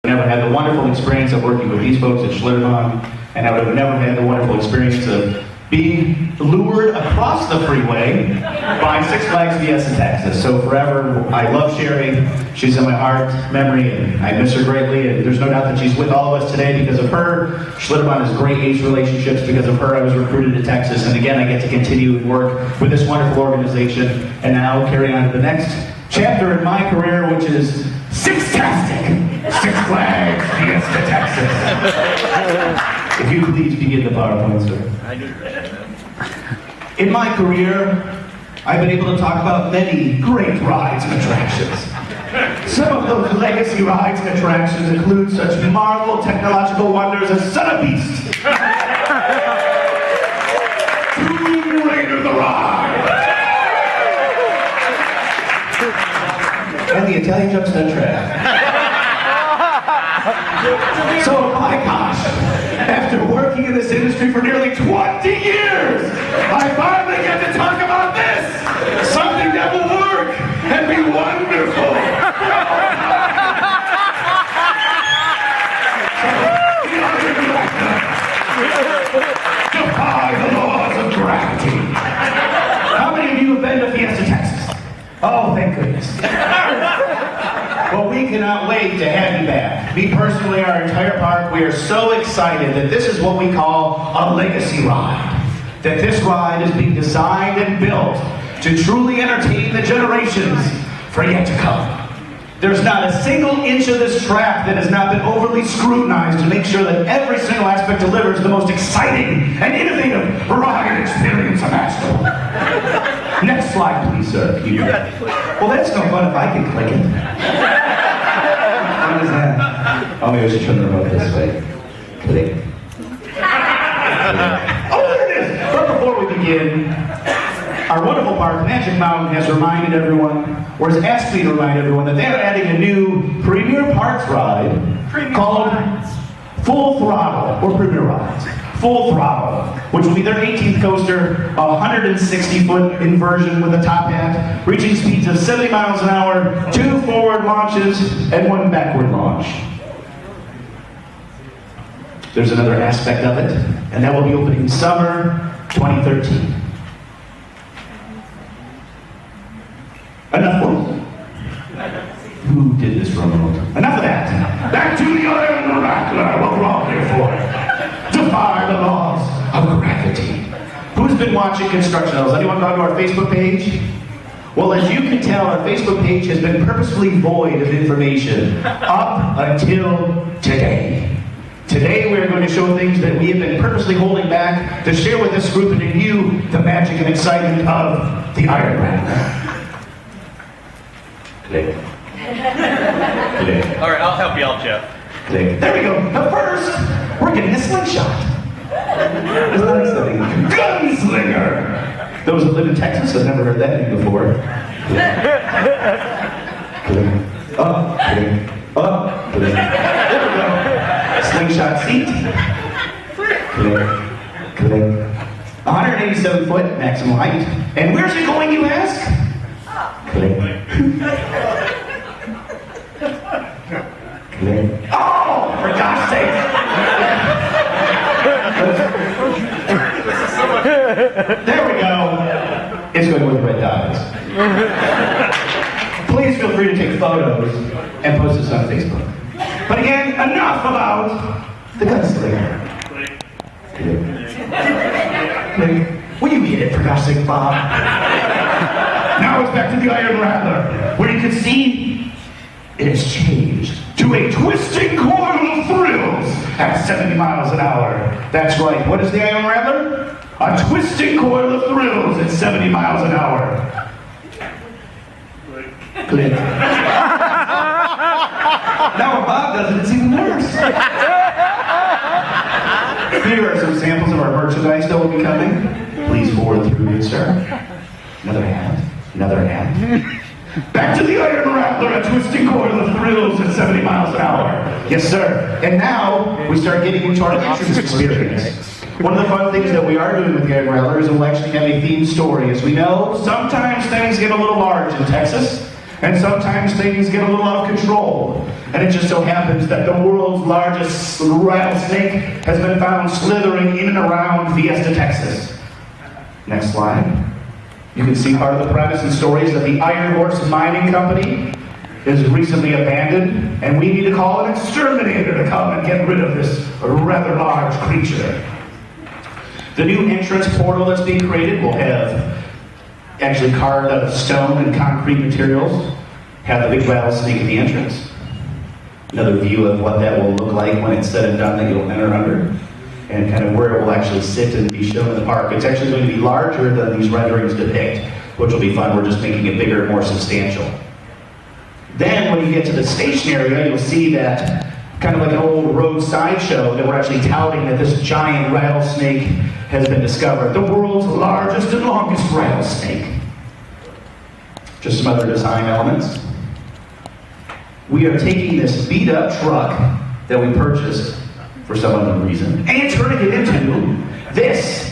never had the wonderful experience of working with these folks at Schlitterbahn, and I would have never had the wonderful experience of being lured across the freeway by Six Flags Fiesta, Texas. So forever, I love Sherry. She's in my heart, memory, and I miss her greatly. And there's no doubt that she's with all of us today because of her. Schlitterbahn has great ace relationships. Because of her, I was recruited to Texas. And again, I get to continue and work with this wonderful organization. And now carry on to the next chapter in my career, which is Six-tastic. Six Flags Fiesta, Texas. If you please begin the PowerPoint, sir. In my career, I've been able to talk about many great rides and attractions. Some of those legacy rides and attractions include such marvel technological wonders as Son of Beast, Tomb Raider the Ride, and the Italian jump stunt track. So, my gosh, after working in this industry for nearly 20 years, I finally get to talk about this! Something that will work and be wonderful! Defy the laws of gravity! How many of you have been to Fiesta, Texas? Oh, thank goodness. Well, we cannot wait to have you back. Me personally, our entire park, we are so excited that this is what we call a legacy ride. That this ride is being designed and built to truly entertain the generations for yet to come. There's not a single inch of this track that has not been overly scrutinized to make sure that every single aspect delivers the most exciting and innovative ride experience imaginable. Next slide, please, sir. Well, that's no fun if I can click it. What is that? Oh, maybe I should turn the remote this way. Click. Oh, there it is! But before we begin, our wonderful park, Magic Mountain, has reminded everyone, or has asked me to remind everyone, that they're adding a new Premier Parks ride called Full Throttle, or Premier Rides. Full Throttle, which will be their 18th coaster, a 160-foot inversion with a top hat, reaching speeds of 70 miles an hour, 2 forward launches, and 1 backward launch. There's another aspect of it, and that will be opening summer 2013. Enough words. Who did this for a moment? Enough of that. Back to the Iron Rattler, what we're all here for. Defy the laws of gravity. Who's been watching Construction Hours? Anyone gone to our Facebook page? Well, as you can tell, our Facebook page has been purposefully void of information up until today. Today we are going to show things that we have been purposely holding back to share with this group and in you the magic and excitement of the Iron Rattler. Click. Click. All right, I'll help you out, Jeff. Click. There we go. But first, we're getting a slingshot. Isn't that exciting? Gunslinger! Those that live in Texas have never heard that name before. Click. Up, click. Up, click. There we go. Slingshot seat. Click. Click. 187 foot maximum height. And where's it going, you ask? Click. Click. Oh, for gosh sake! There we go. It's going with red dots. Please feel free to take photos and post this on Facebook. But again, enough about the gunslinger. Click. Will you hit it, for gosh sake, Bob? Now it's back to the Iron Rattler, where you can see it has changed to a twisting coil of thrills at 70 miles an hour. That's right. What is the Iron Rattler? A twisting coil of thrills at 70 miles an hour. Click. Now when Bob does it, it's even worse. Here are some samples of our merchandise that will be coming. Please forward through it, sir. Another hat. Another hat. Back to the Iron Rattler, a twisting coil of thrills at 70 miles an hour. Yes, sir. And now, we start getting into our entrance experience. One of the fun things that we are doing with the Iron Rattler is we'll actually have a themed story. As we know, sometimes things get a little large in Texas. And sometimes things get a little out of control. And it just so happens that the world's largest rattlesnake has been found slithering in and around Fiesta, Texas. Next slide. You can see part of the premise and stories that the Iron Horse Mining Company is recently abandoned, and we need to call an exterminator to come and get rid of this rather large creature. The new entrance portal that's being created will have actually carved out of stone and concrete materials, have the big rattlesnake at the entrance. Another view of what that will look like when it's said and done that you'll enter under, and kind of where it will actually sit and be shown in the park. It's actually going to be larger than these renderings depict, which will be fun. We're just making it bigger and more substantial. Then when you get to the station area, you'll see that kind of like an old road sideshow that we're actually touting that this giant rattlesnake has been discovered. The world's largest and longest rattlesnake. Just some other design elements. We are taking this beat up truck that we purchased for some unknown reason and turning it into this,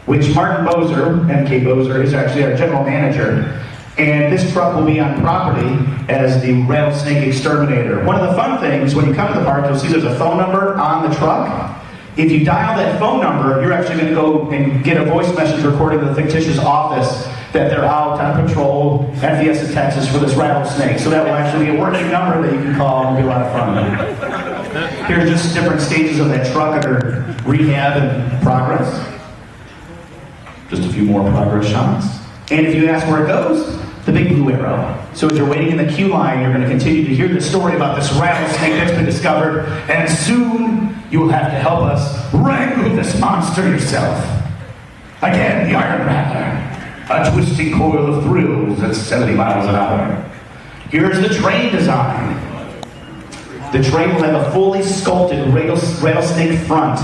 which Martin Bozer, M.K. Bozer, is actually our general manager. And this truck will be on property as the rattlesnake exterminator. One of the fun things, when you come to the park, you'll see there's a phone number on the truck. If you dial that phone number, you're actually going to go and get a voice message recording to the fictitious office that they're out on patrol at Fiesta, Texas for this rattlesnake. So that will actually be a working number that you can call and be a lot of fun. Here's just different stages of that truck under rehab and progress. Just a few more progress shots. And if you ask where it goes, the big blue arrow. So as you're waiting in the queue line, you're going to continue to hear the story about this rattlesnake that's been discovered, and soon you will have to help us wrangle this monster yourself. Again, the Iron Rattler, a twisting coil of thrills at 70 miles an hour. Here's the train design. The train will have a fully sculpted rattlesnake front.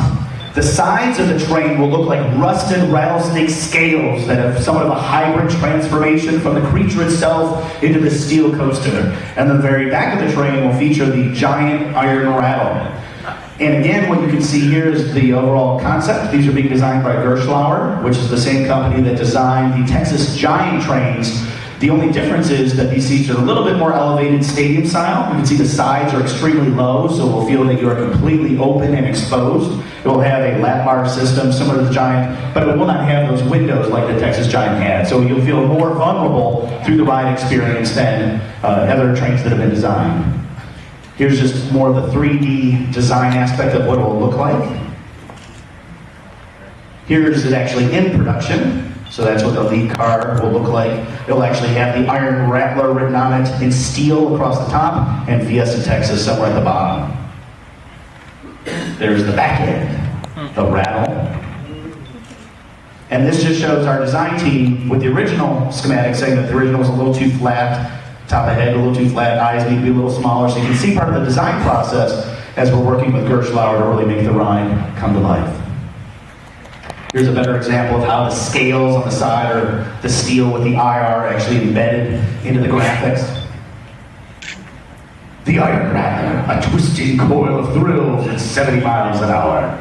The sides of the train will look like rusted rattlesnake scales that have somewhat of a hybrid transformation from the creature itself into the steel coaster. And the very back of the train will feature the giant iron rattle. And again, what you can see here is the overall concept. These are being designed by Gerschlauer, which is the same company that designed the Texas Giant trains. The only difference is that these seats are a little bit more elevated stadium style. You can see the sides are extremely low, so we'll feel that you are completely open and exposed. It will have a lap bar system similar to the Giant, but it will not have those windows like the Texas Giant had. So you'll feel more vulnerable through the ride experience than other trains that have been designed. Here's just more of the 3D design aspect of what it will look like. Here's it actually in production. So that's what the lead car will look like. It'll actually have the Iron Rattler written on it in steel across the top, and Fiesta, Texas somewhere at the bottom. There's the back end, the rattle. And this just shows our design team with the original schematic saying that the original was a little too flat, top of head a little too flat, eyes need to be a little smaller. So you can see part of the design process as we're working with Gerschlauer to really make the ride come to life. Here's a better example of how the scales on the side or the steel with the IR actually embedded into the graphics. The Iron Rattler, a twisting coil of thrills at 70 miles an hour.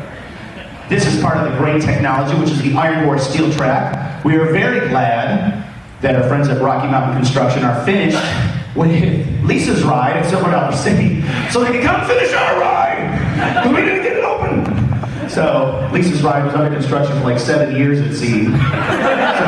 This is part of the great technology, which is the Iron Horse steel track. We are very glad that our friends at Rocky Mountain Construction are finished with Lisa's ride at Silver Dollar City, so they can come finish our ride, because we didn't get it open. So Lisa's ride was under construction for like 7 years, it seemed. So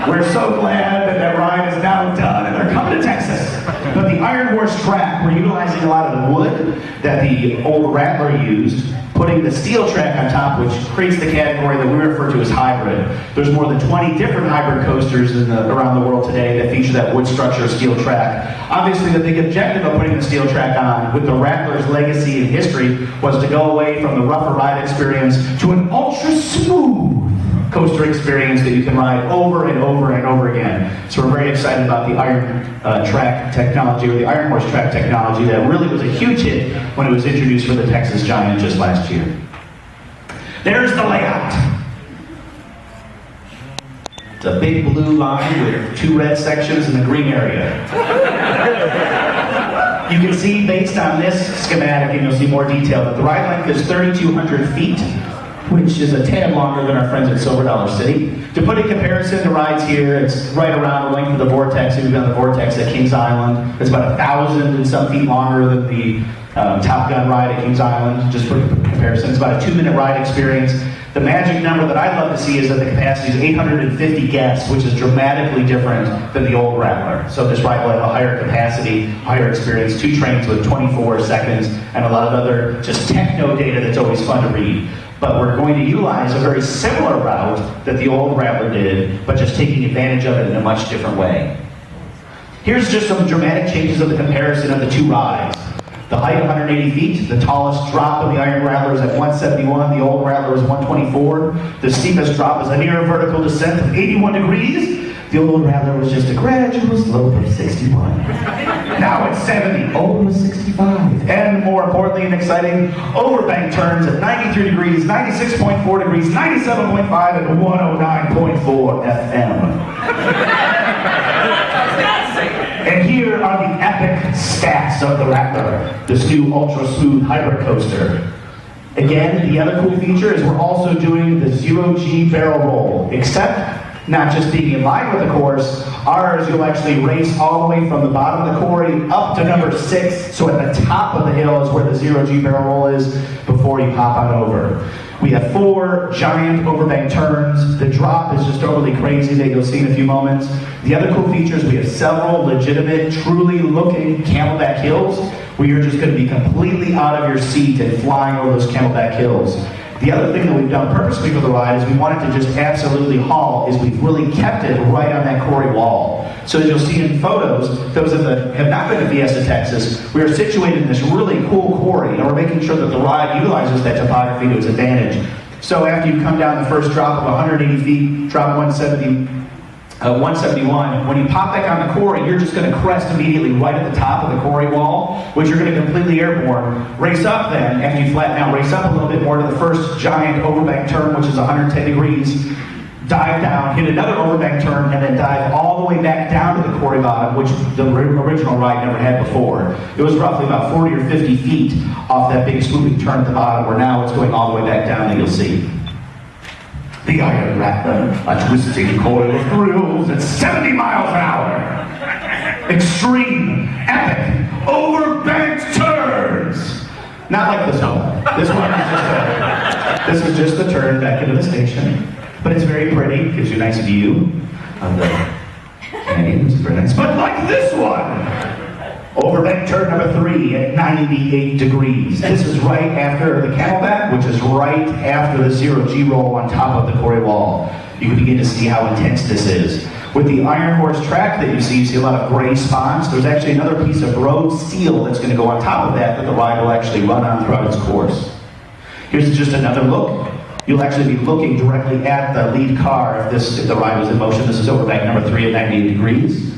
we're so glad that that ride is now done and they're coming to Texas. But the Iron Horse track, we're utilizing a lot of the wood that the old Rattler used, putting the steel track on top, which creates the category that we refer to as hybrid. There's more than 20 different hybrid coasters around the world today that feature that wood structure steel track. Obviously, the big objective of putting the steel track on with the Rattler's legacy and history was to go away from the rougher ride experience to an ultra smooth coaster experience that you can ride over and over and over again. So we're very excited about the Iron track technology, or the Iron Horse track technology that really was a huge hit when it was introduced for the Texas Giant just last year. There's the layout. It's a big blue line with 2 red sections and a green area. You can see based on this schematic, and you'll see more detail, that the ride length is 3,200 feet. which is a tad longer than our friends at Silver Dollar City. To put in comparison, the rides here, it's right around the length of the Vortex. We've done the Vortex at Kings Island. It's about 1,000 and some feet longer than the Top Gun ride at Kings Island, just for comparison. It's about a 2-minute ride experience. The magic number that I'd love to see is that the capacity is 850 guests, which is dramatically different than the old Rattler. So this ride will have a higher capacity, higher experience, 2 trains with 24 seconds, and a lot of other just techno data that's always fun to read. But we're going to utilize a very similar route that the old Rattler did, but just taking advantage of it in a much different way. Here's just some dramatic changes of the comparison of the 2 rides. The height, 180 feet. The tallest drop of the Iron Rattler is at 171. The old Rattler is 124. The steepest drop is a near vertical descent of 81 degrees. The old Rattler was just a gradual slope of 61. Now it's 70. Old was 65. And more importantly and exciting, overbank turns at 93 degrees, 96.4 degrees, 97.5, and 109.4 FM. And here are the epic stats of the Rattler, this new ultra-smooth hybrid coaster. Again, the other cool feature is we're also doing the 0G barrel roll, except not just being in line with the course, ours you'll actually race all the way from the bottom of the quarry up to number 6, so at the top of the hill is where the 0G barrel roll is before you hop on over. We have 4 giant overbank turns. The drop is just totally crazy that you'll see in a few moments. The other cool features, we have several legitimate, truly looking camelback hills where you're just going to be completely out of your seat and flying over those camelback hills. The other thing that we've done purposely for the ride is we wanted to just absolutely haul is we've really kept it right on that quarry wall. So as you'll see in photos, those that have not been to Fiesta, Texas, we are situated in this really cool quarry, and we're making sure that the ride utilizes that topography to its advantage. So after you come down the first drop of 180 feet, drop 171, when you pop back on the quarry, you're just going to crest immediately right at the top of the quarry wall, which you're going to completely airborne. Race up then, after you flatten out, race up a little bit more to the first giant overbank turn, which is 110 degrees. Dive down, hit another overbank turn, and then dive all the way back down to the quarry bottom, which the original ride never had before. It was roughly about 40 or 50 feet off that big swooping turn at the bottom, where now it's going all the way back down, and you'll see. The Iron Rattler, a twisting coil of thrills at 70 miles an hour. Extreme, epic, overbanked turns. Not like this one. This is just a turn back into the station. But it's very pretty, gives you a nice view of the canyon, it's very nice. But like this one, overbank turn number 3 at 98 degrees. This is right after the camelback, which is right after the 0G roll on top of the quarry wall. You can begin to see how intense this is. With the Iron Horse track that you see a lot of gray spots. There's actually another piece of road steel that's going to go on top of that the ride will actually run on throughout its course. Here's just another look. You'll actually be looking directly at the lead car if the ride was in motion. This is overbank number 3 at 98 degrees.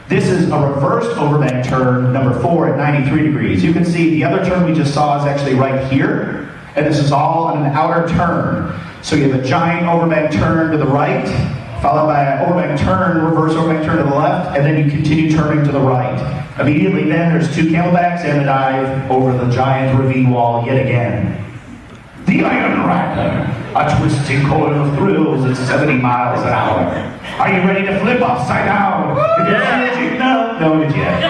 This is a reversed overbank turn number 4 at 93 degrees. You can see the other turn we just saw is actually right here, and this is all on an outer turn. So you have a giant overbank turn to the right, followed by an overbank turn, reverse overbank turn to the left, and then you continue turning to the right. Immediately then, there's 2 camelbacks and a dive over the giant ravine wall yet again. The Iron Rattler, a twisting coil of thrills at 70 miles an hour. Are you ready to flip upside down? Yeah. No image yet.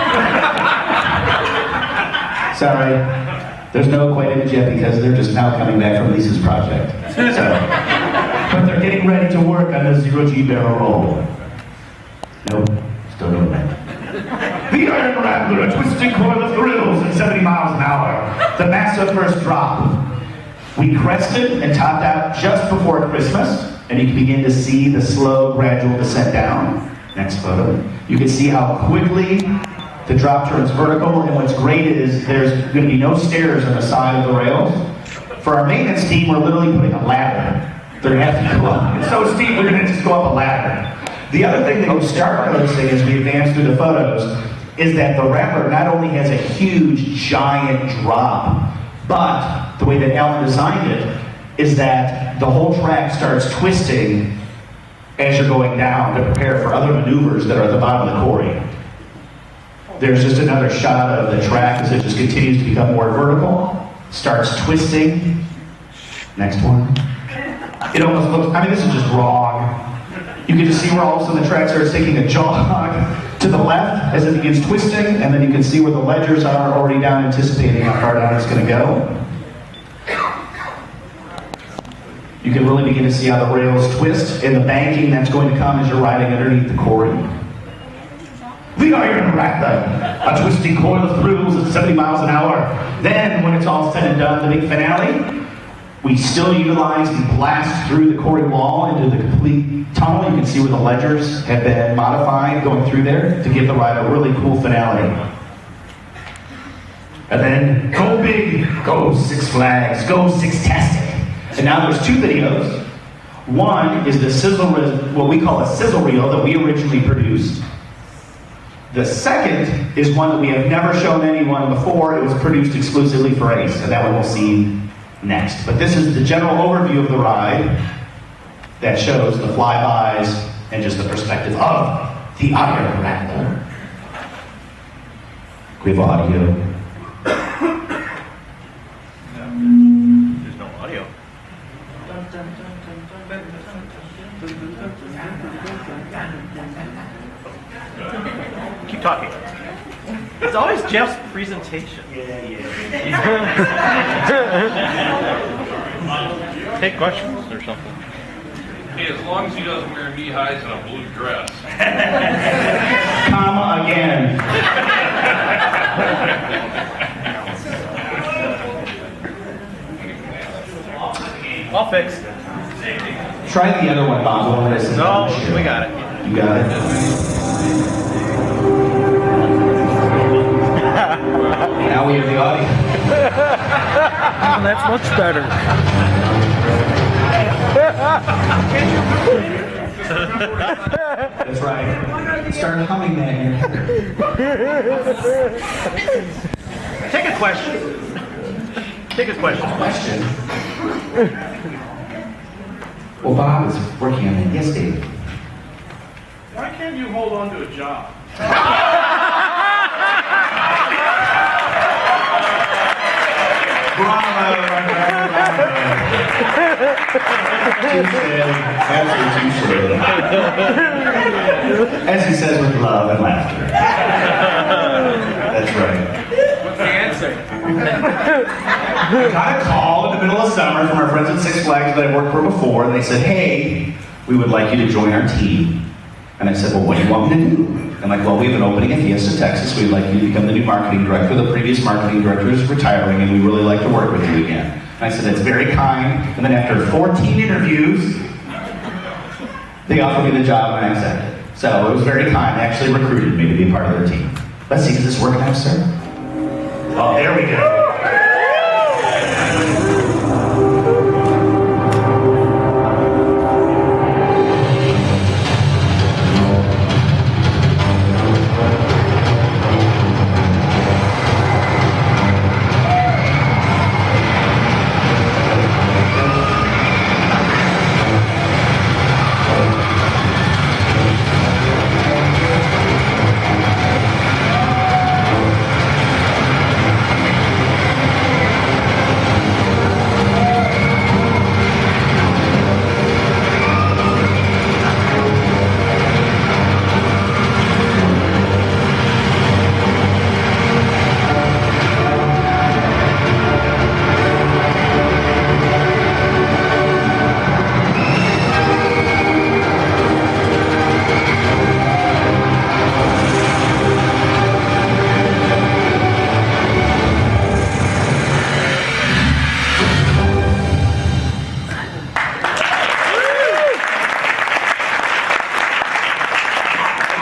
Sorry, there's no quite image yet because they're just now coming back from Lisa's project. But they're getting ready to work on the 0G barrel roll. Nope, still no that. The Iron Rattler, a twisting coil of thrills at 70 miles an hour. The massive first drop. We crested and topped out just before Christmas, and you can begin to see the slow, gradual descent down. Next photo. You can see how quickly the drop turns vertical, and what's great is there's going to be no stairs on the side of the rails. For our maintenance team, we're literally putting a ladder. They're going to have to go up. It's so steep, we're going to just go up a ladder. The other thing that you'll start noticing as we advance through the photos is that the Rattler not only has a huge, giant drop, but the way that Alan designed it is that the whole track starts twisting as you're going down to prepare for other maneuvers that are at the bottom of the quarry. There's just another shot of the track as it just continues to become more vertical, starts twisting, Next one. It almost looks, I mean, this is just wrong. You can just see where all of a sudden the track starts taking a jog to the left as it begins twisting, and then you can see where the ledgers are already down, anticipating how far down it's going to go. You can really begin to see how the rails twist and the banking that's going to come as you're riding underneath the quarry. The Iron Rattler, a twisting coil of thrills at 70 miles an hour. Then, when it's all said and done, the big finale, we still utilize the blast through the quarry wall into the complete tunnel. You can see where the ledgers have been modified going through there to give the ride a really cool finale. And then, go big, go Six Flags, go Six-tastic. And now there's two videos. One is the sizzle, what we call a sizzle reel that we originally produced. The second is one that we have never shown anyone before. It was produced exclusively for Ace, and that one we'll see next. But this is the general overview of the ride that shows the flybys and just the perspective of the Iron Rattler. We have audio. There's no audio. Keep talking. It's always Jeff's presentation. Take questions or something. Hey, as long as he doesn't wear knee-highs and a blue dress. Comma again. All fixed. Try the other one, Bob. The one that I said. No, we got it. You got it. Now we have the audio. Oh, that's much better. That's right. Start humming that in your head. Take a question. Take a question. Question. Well, Bob is working on it. Yes, Dave. Why can't you hold on to a job? Bravo! As he says, with love and laughter. That's right. What's the answer? I got a call in the middle of summer from our friends at Six Flags that I worked for before, and they said, hey, we would like you to join our team. And I said, well, what do you want me to do? I'm like, well, we have an opening in Fiesta, Texas. We'd like you to become the new marketing director. The previous marketing director is retiring, and we really like to work with you again. And I said, that's very kind. And then after 14 interviews, they offered me the job, and I accepted. So it was very kind. They actually recruited me to be part of their team. Let's see, is this working out, sir? Oh, there we go.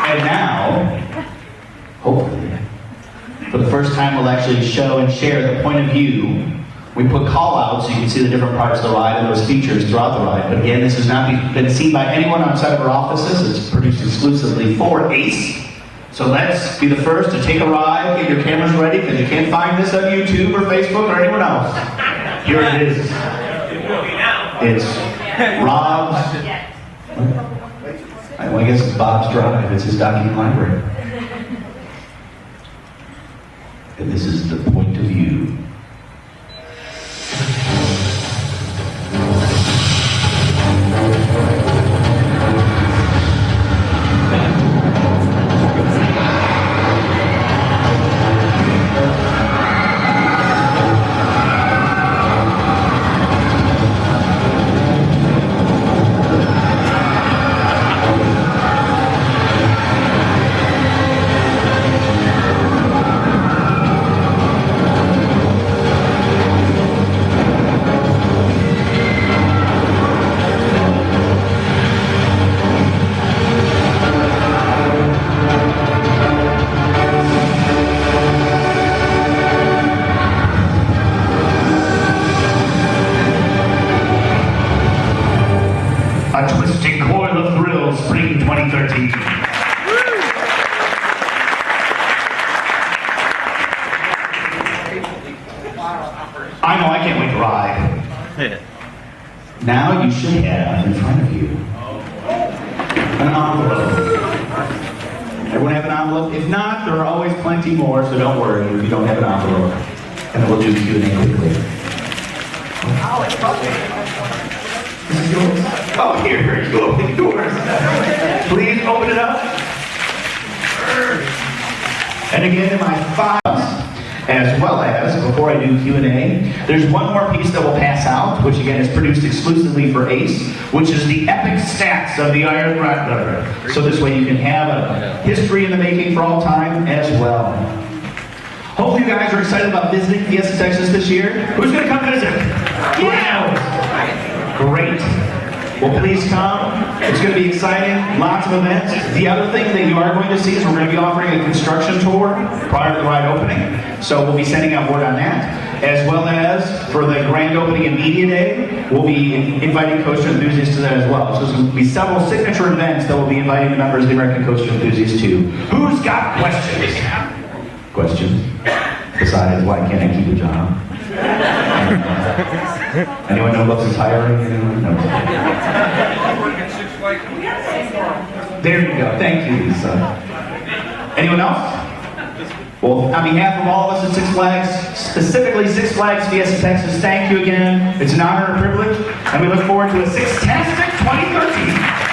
And now, hopefully, for the first time we'll actually show and share the point of view. We put call-outs so you can see the different parts of the ride and those features throughout the ride. But again, this has not been seen by anyone outside of our offices. It's produced exclusively for Ace. So let's be the first to take a ride, get your cameras ready, because you can't find this on YouTube or Facebook or anyone else. Here it is. It's Rob's. Well, I guess it's Bob's Drive. It's his document library. And this is the point of view. I know, I can't wait to ride. Yeah. Now you should have in front of you an envelope. Everyone have an envelope? If not, there are always plenty more, so don't worry if you don't have an envelope. And then we'll do Q&A quickly. This is yours. Oh, here, you open yours. Please open it up. And again, in my files, as well as, before I do Q&A, there's one more piece that will pass out, which again is produced exclusively for ACE, which is the epic stats of the Iron Rattler. So this way you can have a history in the making for all time as well. Hopefully you guys are excited about visiting Fiesta, Texas this year. Who's going to come visit? Yeah! Great. Well, please come. It's going to be exciting. Lots of events. The other thing that you are going to see is we're going to be offering a construction tour prior to the ride opening. So we'll be sending out word on that. As well as for the grand opening and media day, we'll be inviting coaster enthusiasts to that as well. So there's going to be several signature events that we'll be inviting the members of the American Coaster Enthusiasts to. Who's got questions? Questions? Besides, why can't I keep a job? Anyone know what's hiring? No. There you go. Thank you, Lisa. Anyone else? Well, on behalf of all of us at Six Flags, specifically Six Flags Fiesta Texas, thank you again. It's an honor and a privilege, and we look forward to a Six-tastic 2013.